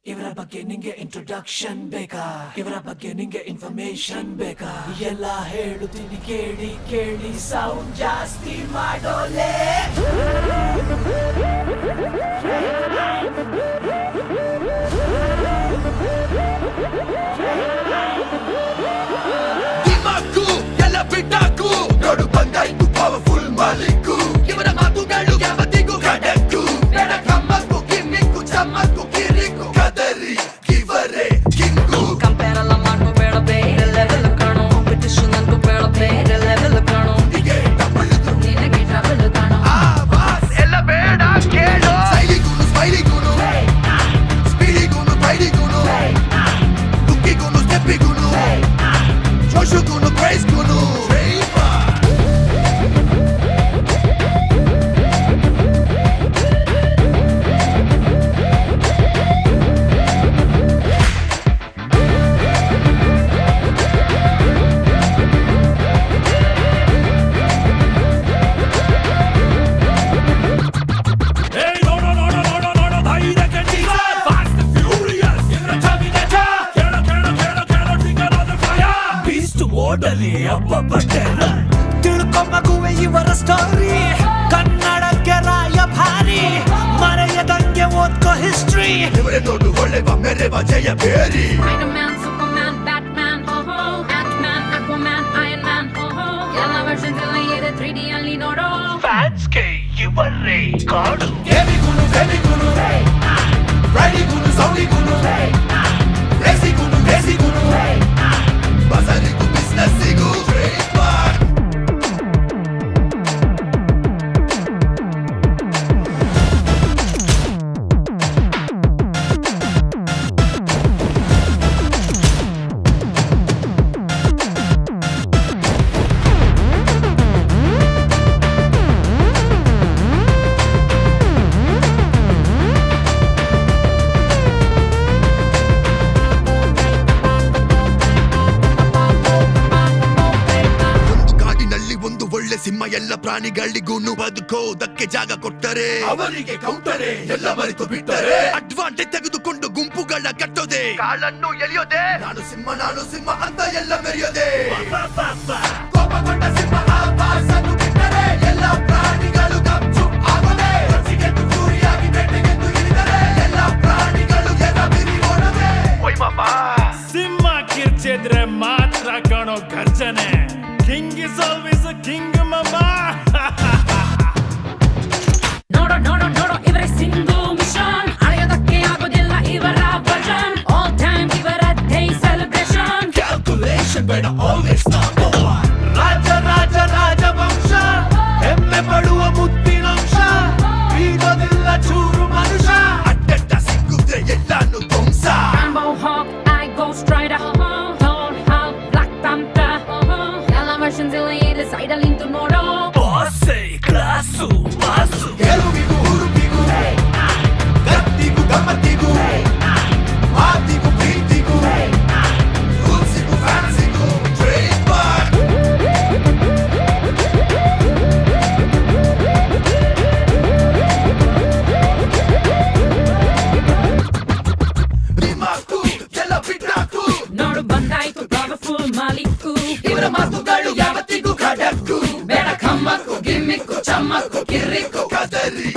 ಇವರ ಬಗ್ಗೆ ನಿಂಗೆ ಇಂಟ್ರೊಡಕ್ಷನ್ ಬೇಕಾ? ಇವರ ಬಗ್ಗೆ ನಿಂಗೆ ಇನ್ಫಾರ್ಮೇಶನ್ ಬೇಕಾ? ಎಲ್ಲ ಹೇಳುತ್ತೀನಿ ಕೇಳಿ ಕೇಳಿ ಸೌಂಡ್ ಜಾಸ್ತಿ ಮಾಡೋಲೆ. ದಿಮಾಕು ಎಲ್ಲ ಬಿಟ್ಟಾಕು, ನೋಡು ಬಂದಾಯ್ತು ಪವರ್ಫುಲ್ ಮಾಲಿಕ್ಕು. ಇವರ ಮಾತುಗಳು ಯಾವತ್ತಿಗೂ ಖಡಕ್ಕು, ಬೇಡ ಕಮ್ಮಕ್ಕು ಗಿಮ್ಮಿಕ್ಕು ಚಮ್ಮಕ್ಕು ಕಿರಿಕ್ಕು ಕದರಿ ಇವರೇ ಕಿಂಗು. ಕಂಪೇರ್ ಎಲ್ಲ ಮಾಡ್ಕೋಬೇಡ, ಬೇರೆ ಲೆವೆಲ್ ಕಾಣು. ಕಾಂಪಿಟಿಷನ್ ಅನ್ಕೋ ಬೇಡ, ಬೇರೆ ಲೆವೆಲ್ ಕಾಣು. ಹೀಗೆ ತಪ್ಪಳಿದು ನಿನಗೆ ಟ್ರಾವೆಲ್ ಕಾಣು. ಆವಾಸ್ ಎಲ್ಲ ಬೇಡ ಕೇಳು. ಸ್ಟೈಲಿಗೂನು ಸ್ಮೈಲಿಗೂನು, ಸ್ಪೀಡಿಗೂನು ಪ್ರೈಡಿಗೂನು, ಲುಕ್ಕಿಗೂನು ಸ್ಟೆಪ್ಪಿಗೂನು, ಜೋಶುಗೂನು ಕ್ರೇಜ್ಗೂನು. ಓಡಲಿ ಅಬ್ಬಬ್ಬಟ್ಟೆರ ತಿಳ್ಕೊಂಬಗುವೆ ಇವರ ಸ್ಟೋರಿ. ಕನ್ನಡಕ್ಕೆ ರಾಯಭಾರಿ, ಮರೆಯದಂಗೆ ಓದ್ಕೋ ಹಿಸ್ಟ್ರಿ. ಇವರೇ ನೋಡು ಒಳ್ಳೆ ಮೆರೆವ ಜಯ ಬೇರಿ. Iron Man, Superman, Batman, Ant-Man, Aquaman, Iron Man, ಎಲ್ಲ ವರ್ಷನ್ಸ್ ಎಲ್ಲ ಇದೆ 3D ಅಲ್ಲಿ ನೋಡೋ. ಫ್ಯಾನ್ಸ್ಗೆ ಇವರೇ ಕಾಡು. ಗೇಮಿಗೂನು ಫೇಮಿಗೂನು, ರೈಡಿಗೂನು ಸೌಂಡಿಗೂನು, ರೇಸಿಗೂನು ರೇಸಿಗೂನು, ಬಜಾರಿಗೂ ಬಿಸ್ನೆಸ್ಸಿಗೂ ಸಿಂಹ ಎಲ್ಲ ಪ್ರಾಣಿಗಳಿಗೂನು ಬದುಕೋದಕ್ಕೆ ಜಾಗ ಕೊಟ್ಟರೆ ಅವರಿಗೆ ಕೌಂಟರೆ ಎಲ್ಲ ಮರೆತು ಬಿಟ್ಟರೆ ಅಡ್ವಾಂಟೇಜ್ ತೆಗೆದುಕೊಂಡು ಗುಂಪುಗಳ ಕಟ್ಟೋದೆ ಕಾಳನ್ನು ಎಳೆಯೋದೆ. ನಾನು ಸಿಂಹ ಅಂತ ಎಲ್ಲ ಮೆರೆಯೋದೆ. ಕೋಪಗೊಂಡ ಸಿಂಹ ಆವಾಸನ್ನು ಬಿಟ್ಟರೆ ಎಲ್ಲ ಪ್ರಾಣಿಗಳು ಗಪ್ಚು ಆಗೋದೆ. ರಸಿಗೆದ್ದು ಕ್ರೂರಿಯಾಗಿ ಬೇಟೆಗೆದ್ದು ಇಳಿದರೆ ಎಲ್ಲ ಪ್ರಾಣಿಗಳು ಎದಬಿರಿ ಓಡದೆ. ಸಿಂಹ ಕಿರ್ಚಿದ್ರೆ ಮಾತ್ರ ಕಾಣೋ ಗರ್ಜನೆ. King is always a king ಮಮ್ಮ. ನೋಡೋ ನೋಡೋ ನೋಡೋ ಇವರೇ ಸಿಂಧು ಮಿಷನ್. ಅಳೆಯೋದಕ್ಕೆ ಆಗೋದಿಲ್ಲ ಇವರ ವರ್ಜನ್. ಆಲ್ ಟೈಮ್ ಇವರ ಡೇ ಸೆಲೆಬ್ರೇಷನ್. ಕ್ಯಾಲ್ಕುಲೇಷನ್ ಬೇಡ ಆಲ್ವೇಸ್ ನಂಬರ್ ಒನ್. ರಾಜವಂಶ, ಹೆಮ್ಮೆ ಪಡುವ ಮುತ್ತಿನಂಶ, ಬೀಗೋದಿಲ್ಲ ಚೂರು ಮನುಷ್ಯ. ಅಡ್ಡಡ್ಡ ಸಿಕ್ಕಿದ್ರೆ ಎಲ್ಲಾನು ಧ್ವಂಸ. Rambo Hawk, I Ghost Rider, Thor, Hulk, Black Panther. ಎಲ್ಲ ವರ್ಷನ್ಸ್ ಎಲ್ಲ ಇದೆ ಸೈಡ್ ಅಲ್ಲಿ ನಿಂತು ನೋಡೋ. ಬಾಸೆ ಕ್ಲಾಸು ಮಾಸು. ಗೆಲುವಿಗೂ ಹುರುಪಿಗೂ, ಗತ್ತಿಗೂ ಗಮ್ಮತ್ತಿಗೂ, ಮಾತಿಗೂ ಪ್ರೀತಿಗೂ, ರೂಲ್ಸಿಗೂ ಫ್ಯಾನ್ಸಿಗೂ ಟ್ರೇಡ್ ಮಾರ್ಕ್. ದಿಮಾಕು ಎಲ್ಲ ಬಿಟ್ಟಾಕು, ನೋಡು ಬಂದಾಯ್ತು ಪವರ್ಫುಲ್ ಮಾಲಿಕ್ಕು. ಇವರ ಮಾತುಗಳು ಯಾವತ್ತಿಗೂ ಖಡಕ್ಕು, ಬೇಡ ಕಮ್ಮಕ್ಕು ಗಿಮ್ಮಿಕ್ಕು ಚಮ್ಮಕ್ಕು ಕಿರ್ರಿಕ್ಕು ಕದರಿ